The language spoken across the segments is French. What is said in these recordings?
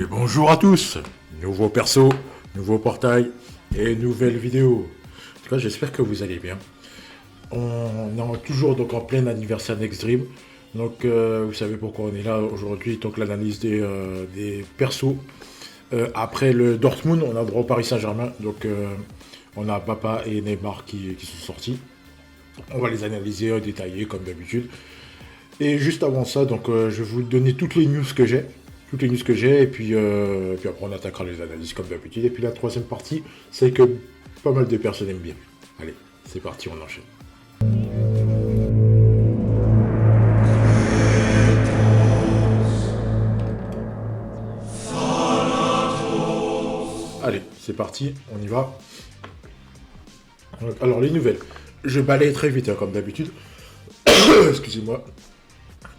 Et bonjour à tous. Nouveau perso, nouveau portail et nouvelle vidéo. En tout cas, j'espère que vous allez bien. On est toujours donc en plein anniversaire Next Dream. Donc vous savez pourquoi on est là aujourd'hui. Donc l'analyse des persos. Après le Dortmund, on a droit au Paris Saint-Germain. Donc on a Papa et Neymar qui sont sortis. On va les analyser, détailler comme d'habitude. Et juste avant ça, donc je vais vous donner toutes les news que j'ai. Et puis après on attaquera les analyses comme d'habitude. Et puis la troisième partie, c'est que pas mal de personnes aiment bien. Allez, c'est parti, on enchaîne. Allez, c'est parti, on y va. Alors les nouvelles. Je balaye très vite, hein, comme d'habitude. Excusez-moi.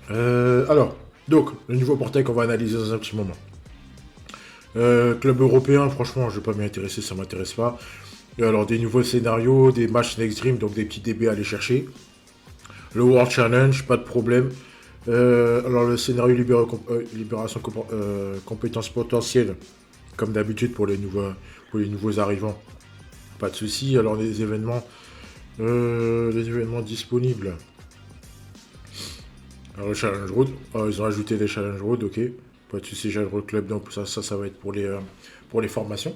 Alors, donc, le nouveau portail qu'on va analyser dans un petit moment. Club européen, franchement, je ne vais pas m'y intéresser, ça ne m'intéresse pas. Et alors, des nouveaux scénarios, des matchs Next Dream, donc des petits DB à aller chercher. Le World Challenge, pas de problème. Alors, le scénario libération compétences potentielles, comme d'habitude pour les nouveaux arrivants. Pas de souci. Alors, les événements disponibles. Alors, le Challenge Road, ils ont ajouté les Challenge Road, ok. Pas de soucis, Challenge Road Club, donc ça va être pour les formations.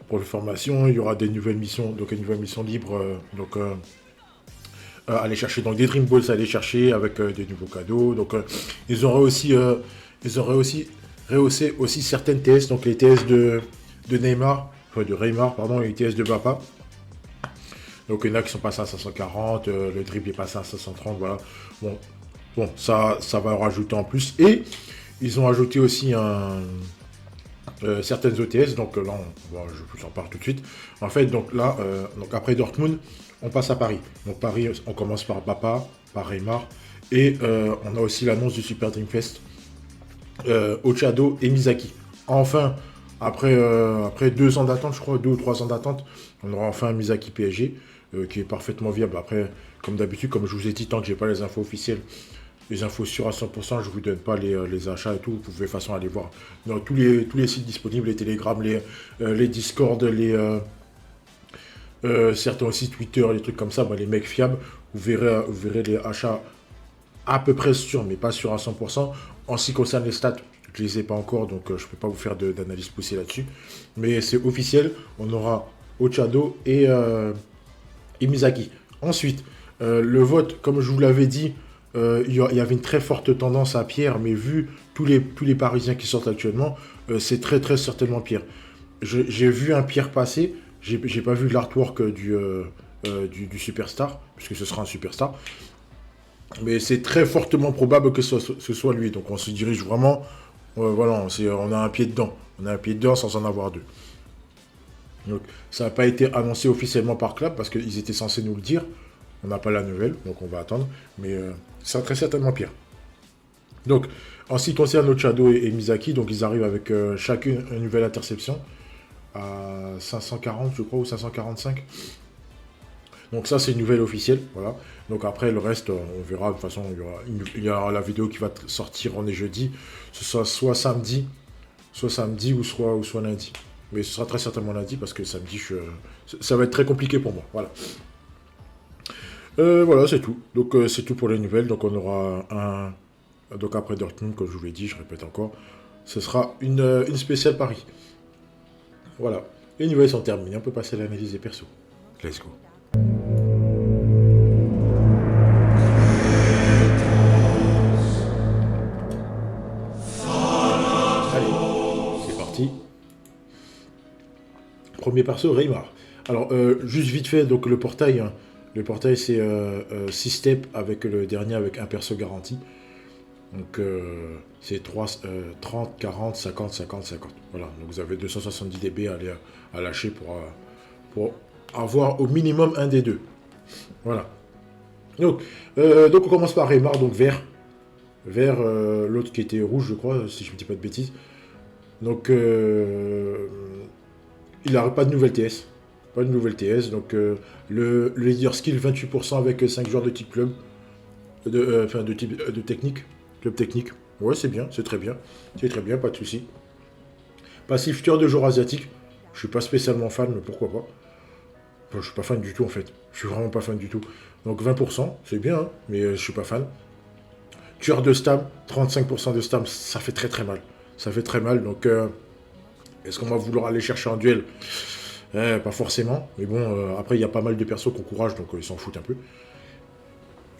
Pour les formations, il y aura des nouvelles missions, donc une nouvelle mission libre, aller chercher donc des Dream Balls à aller chercher avec des nouveaux cadeaux. Donc ils auraient aussi rehaussé aussi certaines TS, donc les TS de Neymar, enfin de Neymar, pardon, et les TS de Bapa. Donc il y en a qui sont passés à 540, le dribble est passé à 530, voilà. Bon, ça va rajouter en plus. Et ils ont ajouté aussi certaines OTS, donc là, je vous en parle tout de suite. En fait, donc là, donc après Dortmund, on passe à Paris. Donc Paris, on commence par Bapa, par Neymar, et on a aussi l'annonce du Super Dream Fest, Ochado et Misaki. Enfin, après 2 ans d'attente, je crois, 2 ou 3 ans d'attente, on aura enfin un Misaki PSG, qui est parfaitement viable. Après, comme d'habitude, comme je vous ai dit, tant que j'ai pas les infos officielles, les infos sûres à 100%, je vous donne pas les achats et tout. Vous pouvez de toute façon aller voir dans tous les sites disponibles, les Telegram, les Discord, certains aussi Twitter, les trucs comme ça, les mecs fiables. Vous verrez les achats à peu près sûrs, mais pas sûrs à 100%. En ce qui concerne les stats, je les ai pas encore, donc je peux pas vous faire d'analyse poussée là-dessus. Mais c'est officiel, on aura Ochado et Misaki. Ensuite, le vote, comme je vous l'avais dit, il y avait une très forte tendance à Pierre, mais vu tous les Parisiens qui sortent actuellement, c'est très très certainement Pierre. J'ai vu un Pierre passer, j'ai pas vu l'artwork du Superstar, puisque ce sera un Superstar. Mais c'est très fortement probable que ce soit lui. Donc on se dirige vraiment, voilà, on a un pied dedans. On a un pied dedans sans en avoir deux. Donc ça n'a pas été annoncé officiellement par Club, parce qu'ils étaient censés nous le dire. On n'a pas la nouvelle, donc on va attendre. Mais ça sera très certainement pire. Donc, en ce qui concerne Ochado et Misaki, donc ils arrivent avec chacune une nouvelle interception à 540, je crois, ou 545. Donc ça, c'est une nouvelle officielle, voilà. Donc après, le reste, on verra. De toute façon, il y aura la vidéo qui va sortir, on est jeudi. Ce sera soit samedi ou soit lundi. Mais ce sera très certainement lundi, parce que samedi, ça va être très compliqué pour moi, voilà. Voilà, c'est tout. Donc c'est tout pour les nouvelles. Donc on aura donc après Dortmund, comme je vous l'ai dit, je répète encore, ce sera une spéciale Paris. Voilà. Les nouvelles sont terminées. On peut passer à l'analyse des persos. Let's go. Allez, c'est parti. Premier perso, Neymar. Alors, juste vite fait, donc le portail, hein. Le portail, c'est 6 steps avec le dernier avec un perso garanti. Donc, c'est 30, 40, 50, 50, 50. Voilà, donc vous avez 270 dB à lâcher pour avoir au minimum un des deux. Voilà. Donc on commence par Neymar, donc vert. Vert, l'autre qui était rouge, je crois, si je ne dis pas de bêtises. Donc, il n'a pas de nouvelle TS. Pas de nouvelle TS. Donc, le leader skill, 28% avec 5 joueurs de type club. De technique. Club technique. Ouais, c'est bien, c'est très bien. C'est très bien, pas de souci. Passif tueur de joueurs asiatiques. Je suis pas spécialement fan, mais pourquoi pas. Enfin, je suis pas fan du tout en fait. Je suis vraiment pas fan du tout. Donc 20%, c'est bien, hein, mais je suis pas fan. Tueur de stam, 35% de stam, ça fait très très mal. Ça fait très mal, donc est-ce qu'on va vouloir aller chercher un duel? Pas forcément, mais bon, après il y a pas mal de persos qui ont courage, donc ils s'en foutent un peu.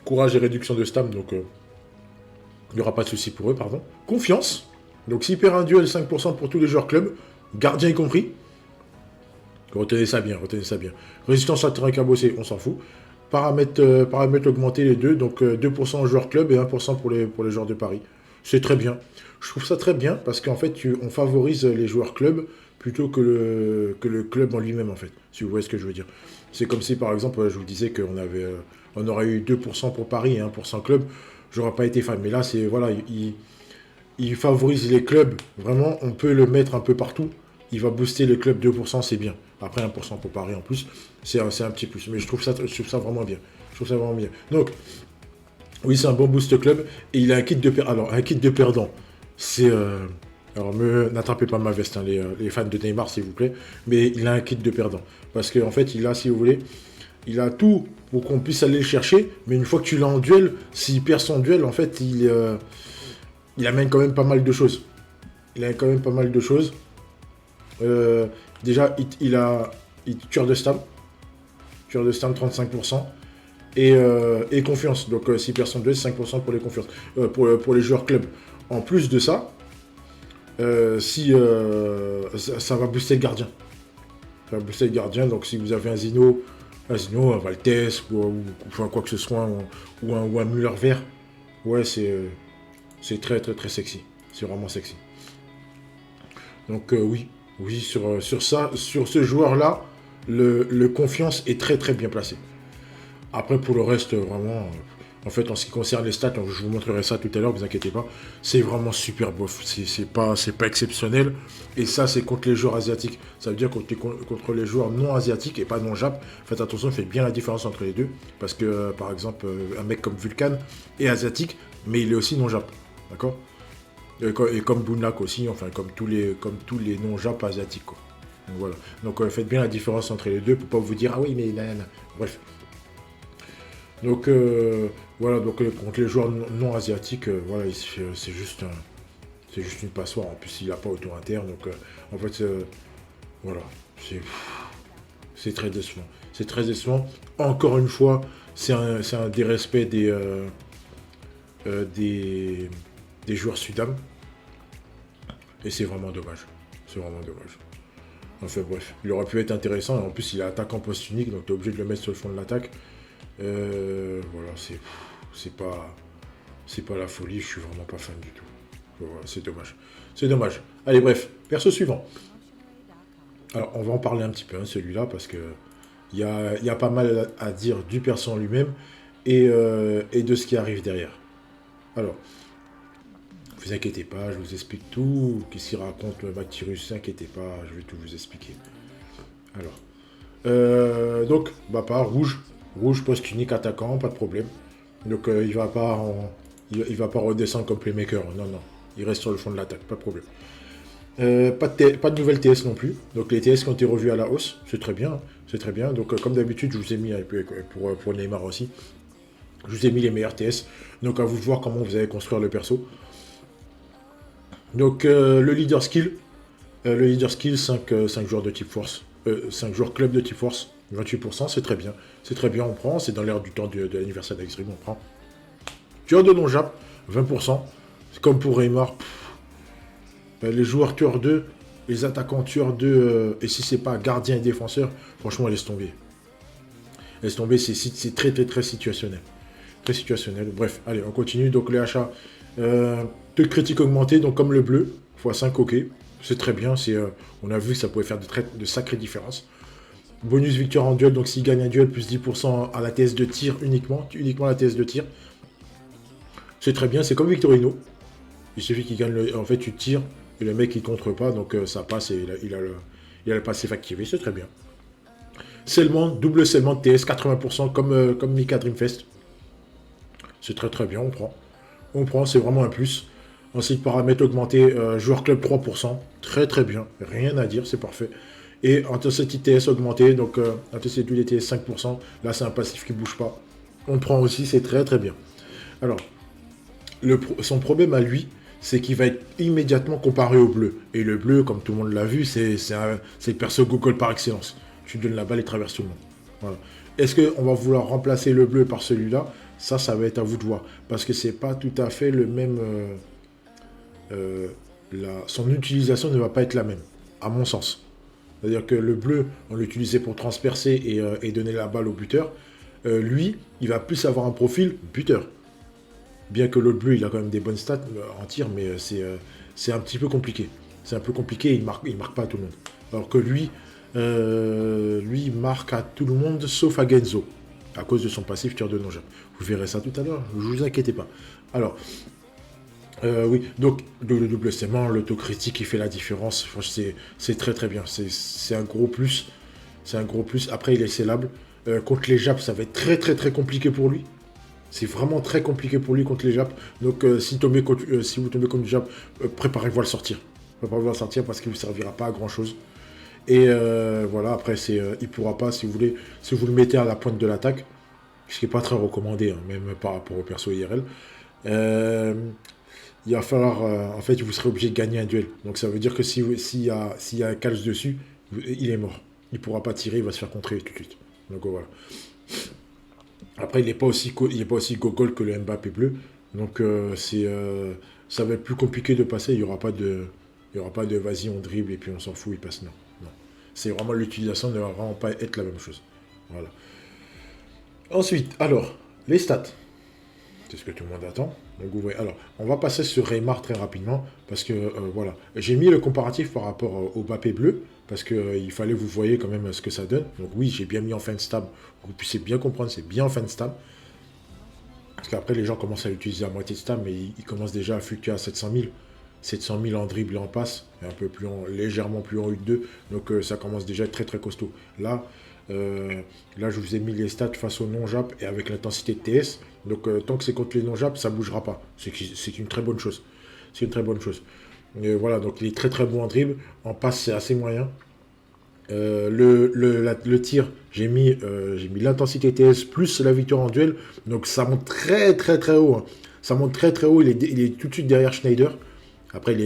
Courage et réduction de stam, donc il n'y aura pas de souci pour eux, pardon. Confiance, donc s'il perd un duel, 5% pour tous les joueurs club, gardien y compris. Retenez ça bien, retenez ça bien. Résistance à terrain cabossé, on s'en fout. Paramètres augmentés les deux, donc 2% aux joueurs club et 1% pour les joueurs de Paris. C'est très bien. Je trouve ça très bien parce qu'en fait, on favorise les joueurs club plutôt que le club en lui-même, en fait. Si vous voyez ce que je veux dire. C'est comme si, par exemple, je vous disais on aurait eu 2% pour Paris et 1% club. J'aurais pas été fan. Mais là, c'est, voilà, il favorise les clubs. Vraiment, on peut le mettre un peu partout. Il va booster les clubs 2%, c'est bien. Après 1% pour Paris en plus, c'est un petit plus. Mais je trouve ça vraiment bien. Je trouve ça vraiment bien. Donc, oui, c'est un bon boost club. Et il a un kit de perdant. Alors, un kit de perdant, c'est... alors, n'attrapez pas ma veste, hein, les fans de Neymar, s'il vous plaît. Mais il a un kit de perdant. Parce qu'en fait, il a, si vous voulez, il a tout pour qu'on puisse aller le chercher. Mais une fois que tu l'as en duel, s'il perd son duel, en fait, il amène quand même pas mal de choses. Il a quand même pas mal de choses. Déjà, il tueur de stam. Tueur de stam, 35%. Et confiance. Donc, 6 personnes 2, 5% pour les confiances. Pour les joueurs club. En plus de ça, ça va booster le gardien. Ça va booster le gardien. Donc, si vous avez un Zino, un Valtes, ou quoi que ce soit, ou un Müller vert, ouais, c'est très, très, très sexy. C'est vraiment sexy. Donc, oui. Oui, sur ce joueur-là, le confiance est très très bien placé. Après, pour le reste, vraiment, en fait, en ce qui concerne les stats, je vous montrerai ça tout à l'heure, ne vous inquiétez pas, c'est vraiment super bof. C'est pas exceptionnel. Et ça, c'est contre les joueurs asiatiques. Ça veut dire contre les joueurs non asiatiques et pas non jap. Faites attention, faites bien la différence entre les deux. Parce que, par exemple, un mec comme Vulcan est asiatique, mais il est aussi non jap. D'accord? Et comme Bunak aussi, enfin comme tous les non-jap asiatiques, quoi. Donc voilà. Donc faites bien la différence entre les deux pour pas vous dire ah oui mais nanana. Bref. Donc voilà, donc contre les joueurs non asiatiques, voilà, c'est juste une passoire. En plus il n'a pas autour interne, donc en fait voilà, c'est très décevant. C'est très décevant. Encore une fois, c'est un dérespect des joueurs Sudam. Et c'est vraiment dommage. C'est vraiment dommage. Enfin bref, il aurait pu être intéressant. Et en plus, il est attaquant poste unique, donc tu es obligé de le mettre sur le fond de l'attaque. Voilà, c'est pas la folie. Je suis vraiment pas fan du tout. Voilà, c'est dommage. C'est dommage. Allez, bref, perso suivant. Alors, on va en parler un petit peu, hein, celui-là, parce que il y a pas mal à dire du perso en lui-même et de ce qui arrive derrière. Alors, ne vous inquiétez pas, je vous explique tout. Qu'est-ce qu'il raconte le Bactyrus? Ne vous inquiétez pas, je vais tout vous expliquer. Alors, donc, rouge. Rouge, poste unique, attaquant, pas de problème. Donc, il va pas redescendre comme playmaker. Non, non. Il reste sur le fond de l'attaque, pas de problème. Pas de nouvelles TS non plus. Donc, les TS qui ont été revus à la hausse, c'est très bien. C'est très bien. Donc, comme d'habitude, je vous ai mis, pour Neymar aussi, je vous ai mis les meilleurs TS. Donc, à vous de voir comment vous allez construire le perso. Donc le leader skill, 5 joueurs de type force, 5 joueurs club de type force, 28%, c'est très bien. C'est très bien, on prend, c'est dans l'air du temps de l'anniversaire d'Extreme, on prend. Tueur de non-jap, 20%, c'est comme pour Neymar. Les joueurs tueurs 2, les attaquants tueurs 2, et si c'est pas gardien et défenseur, franchement laisse tomber. Laisse tomber, c'est très très très situationnel. Très situationnel, bref, allez, on continue, donc les achats. Taux de critique augmenté, donc comme le bleu, x5, ok, c'est très bien, on a vu que ça pouvait faire de sacrées différences. Bonus victoire en duel, donc s'il gagne un duel, plus 10% à la TS de tir uniquement la TS de tir. C'est très bien, c'est comme Victorino. Il suffit qu'il gagne, en fait tu tires, et le mec il contre pas, donc ça passe et il a le passif activé, c'est très bien. Scellement, double scellement de TS, 80% comme Mika Dreamfest. C'est très très bien, on prend. On prend, c'est vraiment un plus. Ensuite, paramètres augmentés, joueur club 3%. Très très bien, rien à dire, c'est parfait. Et intensité TS augmentée, donc intensité du TS 5%. Là, c'est un passif qui bouge pas. On prend aussi, c'est très très bien. Alors, son problème à lui, c'est qu'il va être immédiatement comparé au bleu. Et le bleu, comme tout le monde l'a vu, c'est le perso Google par excellence. Tu donnes la balle et traverse tout le monde. Voilà. Est-ce qu'on va vouloir remplacer le bleu par celui-là? Ça va être à vous de voir. Parce que c'est pas tout à fait le même... son utilisation ne va pas être la même, à mon sens. C'est-à-dire que le bleu, on l'utilisait pour transpercer et donner la balle au buteur. Lui, il va plus avoir un profil buteur. Bien que l'autre bleu, il a quand même des bonnes stats en tir, mais c'est un petit peu compliqué. C'est un peu compliqué, il marque pas à tout le monde. Alors que lui, lui, il marque à tout le monde, sauf à Genzo, à cause de son passif tir de non-jab. Vous verrez ça tout à l'heure, ne vous inquiétez pas. Alors, oui, donc le double segment, l'autocritique qui fait la différence, c'est très très bien. C'est un gros plus. C'est un gros plus. Après, il est scellable. Contre les Japs, ça va être très très très compliqué pour lui. C'est vraiment très compliqué pour lui contre les Japs. Donc si vous tombez contre du Jap, préparez-vous à le sortir. Préparez-vous à le sortir parce qu'il ne vous servira pas à grand chose. Et voilà, après, il ne pourra pas, si vous voulez, si vous le mettez à la pointe de l'attaque, ce qui n'est pas très recommandé, hein, même par rapport au perso IRL. Il va falloir, en fait, vous serez obligé de gagner un duel. Donc ça veut dire que s'il y a Kals dessus, il est mort. Il ne pourra pas tirer, il va se faire contrer tout de suite. Donc voilà. Après, il n'est pas aussi gogol que le Mbappé bleu. Donc ça va être plus compliqué de passer. Il n'y aura pas de vas-y, on dribble et puis on s'en fout, il passe. Non. Non. C'est vraiment l'utilisation ne va vraiment pas être la même chose. Voilà. Ensuite, alors, les stats. C'est ce que tout le monde attend. Donc, vous voyez, alors, on va passer sur Neymar très rapidement, parce que, voilà, j'ai mis le comparatif par rapport au Mbappé bleu, parce qu'il fallait vous voyez quand même ce que ça donne. Donc oui, j'ai bien mis en fin de stab, pour que vous puissiez bien comprendre, c'est bien en fin de stab. Parce qu'après, les gens commencent à l'utiliser à moitié de stab, mais ils commencent déjà à fluctuer à 700 000. 700 000 en dribble et en passe, et un peu plus légèrement plus en U2, donc ça commence déjà à être très très costaud. Là, là, je vous ai mis les stats face au non-jap et avec l'intensité de TS. Donc, tant que c'est contre les non-jap, ça ne bougera pas. C'est une très bonne chose. C'est une très bonne chose. Voilà, donc il est très très bon en dribble. En passe, c'est assez moyen. Le tir, j'ai mis l'intensité TS plus la victoire en duel. Donc, ça monte très très très haut. Hein. Ça monte très très haut. Il est tout de suite derrière Schneider. Après, il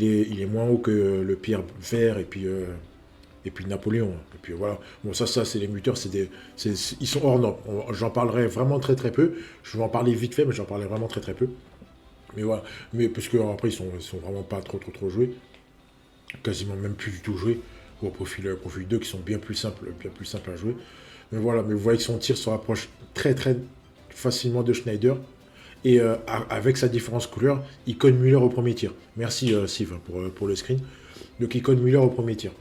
est moins haut que le Pierre Vert et puis Napoléon. Et puis voilà. Bon, ça c'est les muteurs, ils sont hors normes. J'en parlerai vraiment très très peu. Je vais en parler vite fait, mais j'en parlerai vraiment très très peu. Mais voilà. Mais parce que après, ils sont vraiment pas trop joués. Quasiment même plus du tout joués. Ou au profil 2 qui sont bien plus simples à jouer. Mais voilà. Mais vous voyez que son tir se rapproche très très facilement de Schneider. Et avec sa différence couleur, il cogne Müller au premier tir. Merci Steve pour le screen. Donc il cogne Müller au premier tir.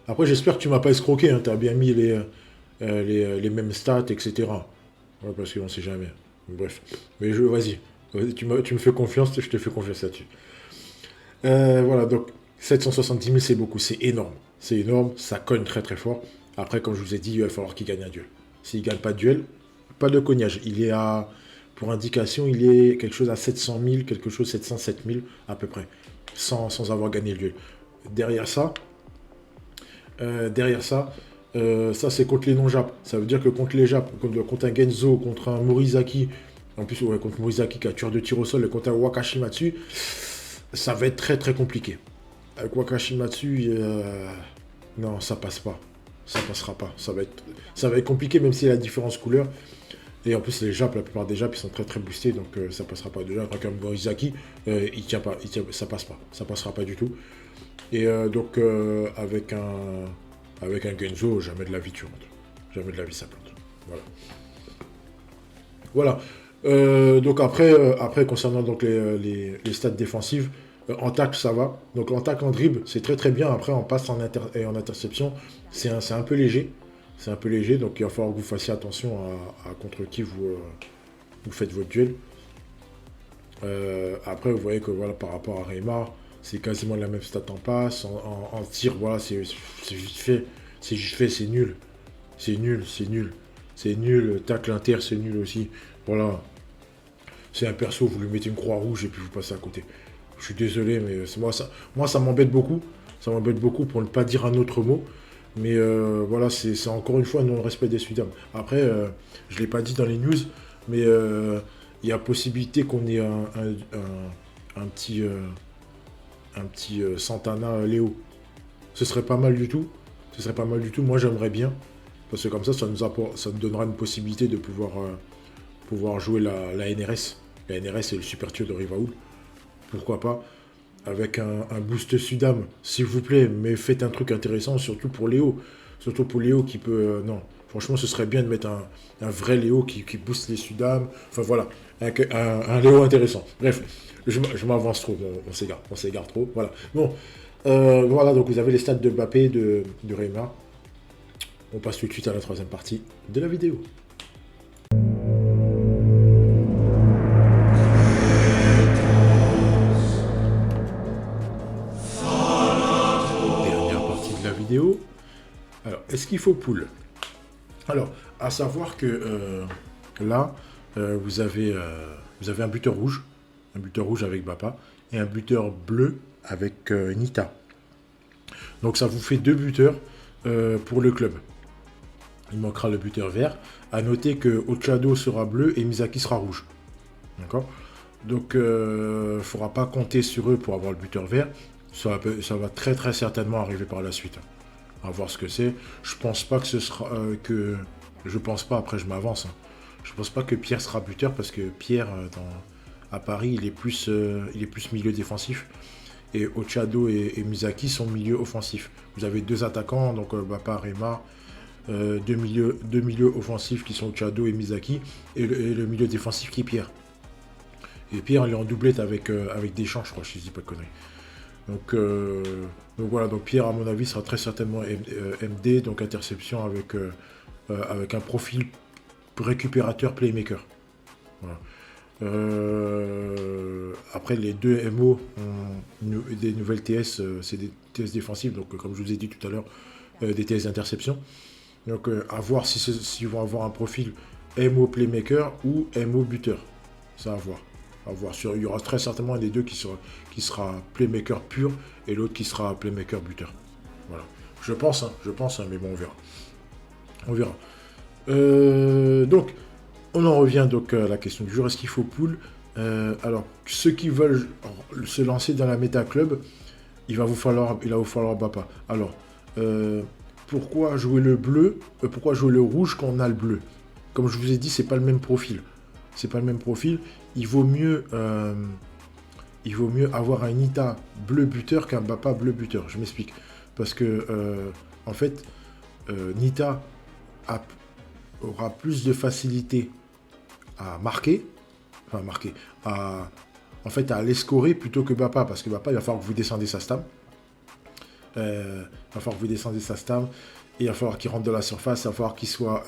Après, j'espère que tu m'as pas escroqué, hein, tu as bien mis les mêmes stats, etc. Ouais, parce qu'on sait jamais. Bref. Mais vas-y. Tu me fais confiance, je te fais confiance là-dessus. Voilà, donc 770 000, c'est beaucoup, c'est énorme. C'est énorme, ça cogne très très fort. Après, comme je vous ai dit, il va falloir qu'il gagne un duel. S'il gagne pas de duel, pas de cognage. Il est à, pour indication, il est quelque chose à 700 000, quelque chose 707 000 à peu près, sans avoir gagné le duel. Derrière ça, ça c'est contre les non-Jap. Ça veut dire que contre les Jap, contre un Genzo, contre un Morizaki, en plus ouais, contre Morizaki qui a tueur de tir au sol, et contre un Wakashimatsu, ça va être très très compliqué. Avec Wakashimatsu, non, ça passe pas. Ça passera pas. Ça va être compliqué même s'il y a la différence couleur. Et en plus, les Japs, la plupart des Japs, ils sont très très boostés, donc ça passera pas. Déjà, comme Morizaki, il tient pas, ça passe pas. Ça passera pas du tout. Et donc, avec un Genzo, jamais de la vie tu rentres. Jamais de la vie ça plante. Voilà. Voilà. Donc après, concernant donc les stats défensives, en tacle, ça va. Donc en tacle, en dribble, c'est très très bien. Après, en passe et en interception, c'est un peu léger. C'est un peu léger, donc il va falloir que vous fassiez attention à contre qui vous faites votre duel. Après, vous voyez que voilà, par rapport à Neymar, c'est quasiment la même stat en passe. En tir, voilà, c'est vite fait. C'est juste fait, c'est nul. C'est nul. C'est nul. Tacle inter, c'est nul aussi. Voilà. C'est un perso, vous lui mettez une croix rouge et puis vous passez à côté. Je suis désolé, mais moi, ça m'embête beaucoup. Ça m'embête beaucoup pour ne pas dire un autre mot. Mais voilà, c'est encore une fois non-respect des Sudam. Après, je ne l'ai pas dit dans les news, mais il y a possibilité qu'on ait un petit Santana Léo. Ce serait pas mal du tout. Ce serait pas mal du tout. Moi, j'aimerais bien. Parce que comme ça nous donnera une possibilité de pouvoir jouer la NRS. La NRS, c'est le super tueur de Rivaoul. Pourquoi pas avec un boost Sudam, s'il vous plaît, mais faites un truc intéressant, surtout pour Léo. Surtout pour Léo qui peut... non, franchement, ce serait bien de mettre un vrai Léo qui booste les Sudam. Enfin voilà, un Léo intéressant. Bref, je m'avance trop, on s'égare trop. Voilà. Bon, voilà, donc vous avez les stats de Mbappé, de Reymar. On passe tout de suite à la troisième partie de la vidéo. Vidéo. Alors, est-ce qu'il faut pool? Alors, à savoir que là, vous avez un buteur rouge avec Bapa et un buteur bleu avec Nita. Donc, ça vous fait 2 buteurs pour le club. Il manquera le buteur vert. À noter que Ochado sera bleu et Misaki sera rouge. D'accord? Donc, il ne faudra pas compter sur eux pour avoir le buteur vert. Ça va très très certainement arriver par la suite. À voir ce que c'est. Je pense pas que ce sera je pense pas, après je m'avance. Hein. Je pense pas que Pierre sera buteur parce que Pierre à Paris il est plus milieu défensif. Et Ochado et Misaki sont milieu offensif. Vous avez 2 attaquants, donc Bapa, Reymar, 2 milieux offensifs qui sont Ochado et Misaki, et le milieu défensif qui est Pierre. Et Pierre il est en doublette avec Deschamps, je crois, si je dis pas de conneries. Donc voilà, donc Pierre, à mon avis, sera très certainement MD, donc interception avec un profil récupérateur playmaker. Voilà. Après, les 2 MO ont des nouvelles TS, c'est des TS défensives, donc comme je vous ai dit tout à l'heure, des TS d'interception. Donc à voir s'ils vont avoir un profil MO playmaker ou MO buteur. Ça à voir. Il y aura très certainement un des deux qui sera playmaker pur et l'autre qui sera playmaker buteur. Voilà. Je pense, mais bon, on verra. Donc, on en revient donc à la question du jour. Est-ce qu'il faut pool? Alors, ceux qui veulent se lancer dans la méta club, il va vous falloir Bapa. Alors, pourquoi jouer le bleu? Pourquoi jouer le rouge quand on a le bleu? Comme je vous ai dit, c'est pas le même profil. Il vaut mieux avoir un Nita bleu buteur qu'un Bapa bleu buteur. Je m'explique. Parce que, en fait, Nita aura plus de facilité à à aller scorer plutôt que Bapa. Parce que Bapa, il va falloir que vous descendez sa stam. Et il va falloir qu'il rentre de la surface, il va falloir qu'il soit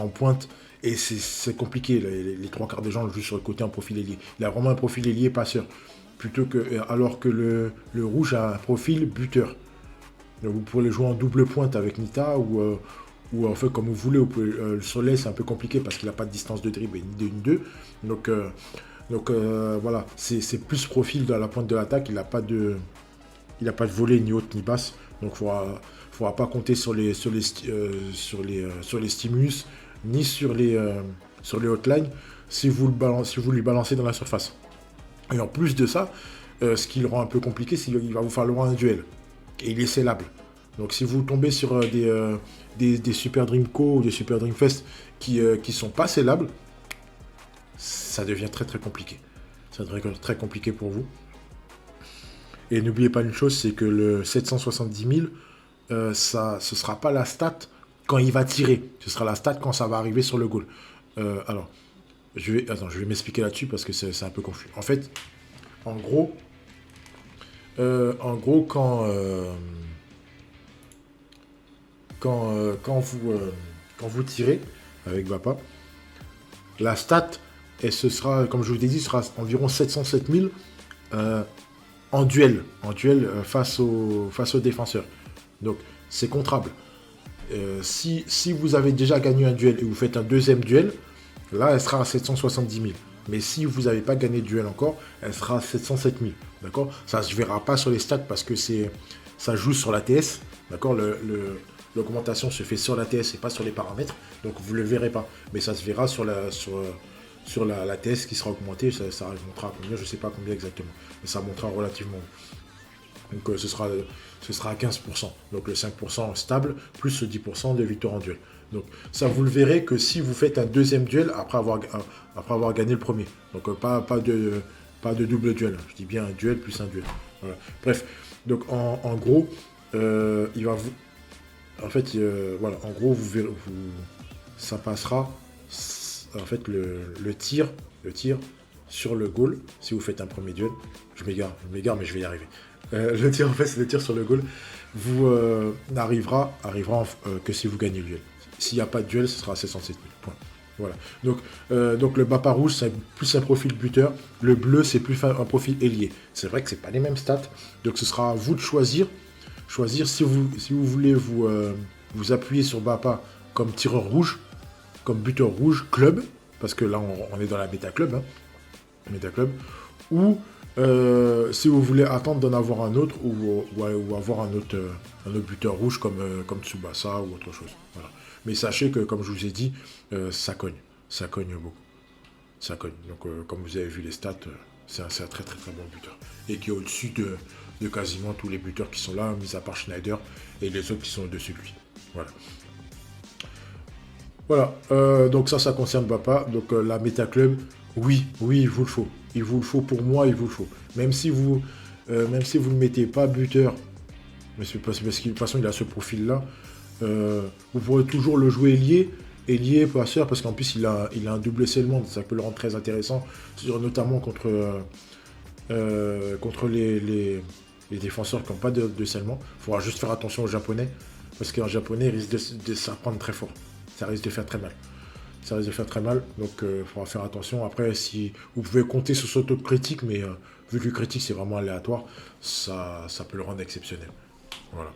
en pointe. Et c'est compliqué, les 3 quarts des gens le jouent sur le côté en profil ailier. Il a vraiment un profil ailier passeur. Alors que le rouge a un profil buteur. Donc vous pourrez le jouer en double pointe avec Nita ou en fait comme vous voulez. Le soleil c'est un peu compliqué parce qu'il n'a pas de distance de dribble et ni de 1-2. Donc voilà, c'est plus profil dans la pointe de l'attaque. Il n'a pas de volet ni haute ni basse. Donc il ne faudra pas compter sur les stimulus ni sur les hotlines si vous lui balancez dans la surface. Et en plus de ça, ce qui le rend un peu compliqué, c'est qu'il va vous falloir un duel. Et il est scellable. Donc si vous tombez sur des Super Dreamco ou des Super Dreamfest qui sont pas scellables, ça devient très très compliqué. Ça devient très compliqué pour vous. Et n'oubliez pas une chose, c'est que le 770 000, ce ne sera pas la stat quand il va tirer. Ce sera la stat quand ça va arriver sur le goal. Alors, je vais m'expliquer là-dessus parce que c'est un peu confus. En fait, en gros, quand vous tirez avec Bapa, la stat, et ce sera, comme je vous l'ai dit, sera environ 707 000 en duel face aux défenseurs. Donc, c'est comptable. Si vous avez déjà gagné un duel et vous faites un deuxième duel, là, elle sera à 770 000. Mais si vous n'avez pas gagné de duel encore, elle sera à 707 000. D'accord? Ça ne se verra pas sur les stats parce que ça joue sur la TS. D'accord? L'augmentation se fait sur la TS et pas sur les paramètres. Donc vous ne le verrez pas. Mais ça se verra sur la TS qui sera augmentée. Ça montrera à combien, je ne sais pas combien exactement. Mais ça montrera relativement. Donc ce sera à 15%. Donc le 5% stable, plus le 10% de victoire en duel. Donc ça, vous le verrez que si vous faites un deuxième duel après avoir gagné le premier. Donc pas de double duel. Je dis bien un duel plus un duel. Voilà. Bref, donc en gros, il va vous... En fait, voilà, en gros, vous verrez, ça passera, en fait, le tir sur le goal, si vous faites un premier duel. Je m'égare, mais je vais y arriver. Le tir, en fait, c'est le tir sur le goal. Vous n'arrivera que si vous gagnez le duel. S'il n'y a pas de duel, ce sera à 707 000 points. Voilà. Donc le BAPA rouge, c'est plus un profil buteur. Le bleu, c'est plus un profil ailier. C'est vrai que c'est pas les mêmes stats. Donc ce sera à vous de choisir si vous voulez vous appuyer sur BAPA comme tireur rouge, comme buteur rouge, club, parce que là on est dans la méta club, hein, ou si vous voulez attendre d'en avoir un autre ou avoir un autre buteur rouge comme Tsubasa ou autre chose. Voilà. Mais sachez que, comme je vous ai dit, ça cogne beaucoup. Ça cogne. Donc, comme vous avez vu les stats, c'est un très très très bon buteur. Et qui est au-dessus de quasiment tous les buteurs qui sont là, mis à part Schneider et les autres qui sont au-dessus de lui. Voilà. Voilà. Donc ça concerne Bapa. Donc la méta club, oui, il vous le faut. Il vous le faut pour moi, il vous le faut. Même si vous ne mettez pas buteur, parce que de toute façon il a ce profil-là, vous pourrez toujours le jouer ailier, passeur, parce qu'en plus il a un double scellement, ça peut le rendre très intéressant, notamment contre les défenseurs qui n'ont pas de scellement. Il faudra juste faire attention aux japonais, parce qu'un japonais risque de s'apprendre très fort. Ça risque de faire très mal. Donc il faudra faire attention. Après, si vous pouvez compter sur son taux de critique, mais vu que le critique c'est vraiment aléatoire, ça peut le rendre exceptionnel. Voilà.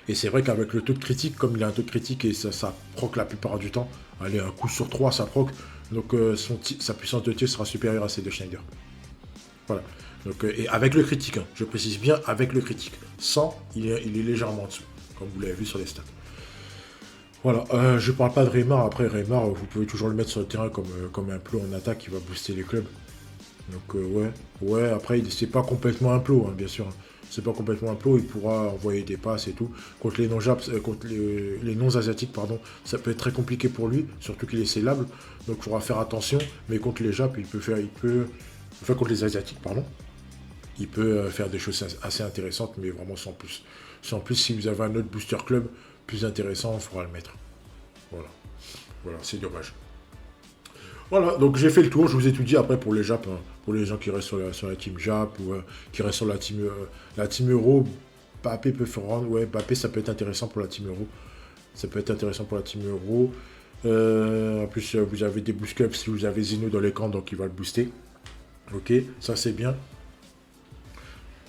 Et c'est vrai qu'avec le taux de critique, comme il a un taux de critique et ça proc la plupart du temps, allez, un coup sur 3 ça proc, donc sa puissance de tir sera supérieure à celle de Schneider. Voilà. Donc, et avec le critique, hein, je précise bien avec le critique. Sans, il est légèrement en dessous, comme vous l'avez vu sur les stats. Voilà, je parle pas de Reymar. Après, Reymar, vous pouvez toujours le mettre sur le terrain comme un plot en attaque qui va booster les clubs. Donc, ouais, après, c'est pas complètement un plot, hein, bien sûr. C'est pas complètement un plot, il pourra envoyer des passes et tout. Contre les non-asiatiques, pardon, ça peut être très compliqué pour lui, surtout qu'il est scellable. Donc, il faudra faire attention. Mais contre les Japs, enfin, contre les Asiatiques, pardon, il peut faire des choses assez intéressantes, mais vraiment sans plus. Sans plus, si vous avez un autre booster club plus intéressant, il faudra le mettre. Voilà, c'est dommage. Voilà, donc j'ai fait le tour, je vous ai tout dit. Après pour les Jap, hein, pour les gens qui restent sur la team Jap ou qui restent sur la team Euro, Mbappé peut faire rendre. Ouais, Mbappé ça peut être intéressant pour la team Euro. En plus, vous avez des boost clubs si vous avez Zeno dans l'écran, donc il va le booster. Ok, ça c'est bien.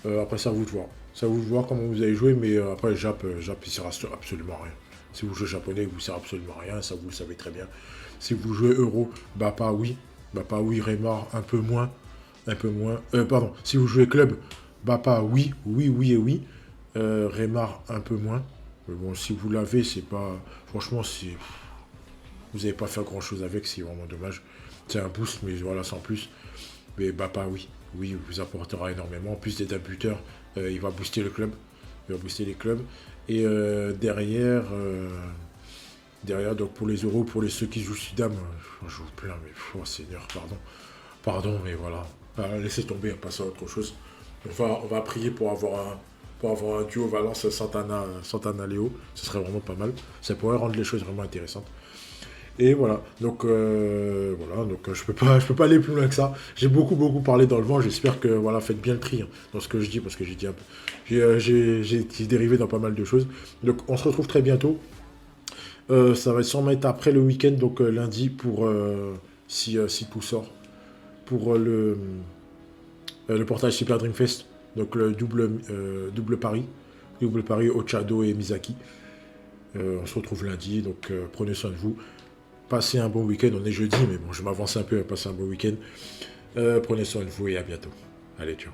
Après, ça à vous de voir. Ça à vous de voir comment vous allez jouer, mais après, Jap, il sert absolument à rien. Si vous jouez japonais, il vous sert absolument à rien, ça vous le savez très bien. Si vous jouez Euro, Bapa, oui. Reymar, un peu moins. Pardon, si vous jouez club, Bapa, oui. Reymar, un peu moins. Mais bon, si vous l'avez, c'est pas... Franchement, vous n'avez pas fait grand-chose avec, c'est vraiment dommage. C'est un boost, mais voilà, sans plus. Mais Bapa, oui, il vous apportera énormément. En plus des buteurs, il va booster le club. Les clubs. Et derrière, donc pour les euros, pour ceux qui jouent Sudam, je vous plains, mais oh, Seigneur, pardon, mais voilà. Laissez tomber, passer à autre chose. On va prier pour avoir un duo Valence Santana Léo. Ce serait vraiment pas mal. Ça pourrait rendre les choses vraiment intéressantes. Et voilà, donc je peux pas aller plus loin que ça. J'ai beaucoup parlé dans le vent. J'espère que voilà, faites bien le tri, hein, dans ce que je dis, parce que j'ai dit un peu, j'ai dérivé dans pas mal de choses. Donc on se retrouve très bientôt. Ça va sûrement être après le week-end, donc lundi pour si tout sort, pour le portage Super Dream Fest, donc le double pari Ochado et Misaki. On se retrouve lundi, donc prenez soin de vous. Passez un bon week-end. On est jeudi, mais bon, je m'avance un peu à passer un bon week-end. Prenez soin de vous et à bientôt. Allez, ciao.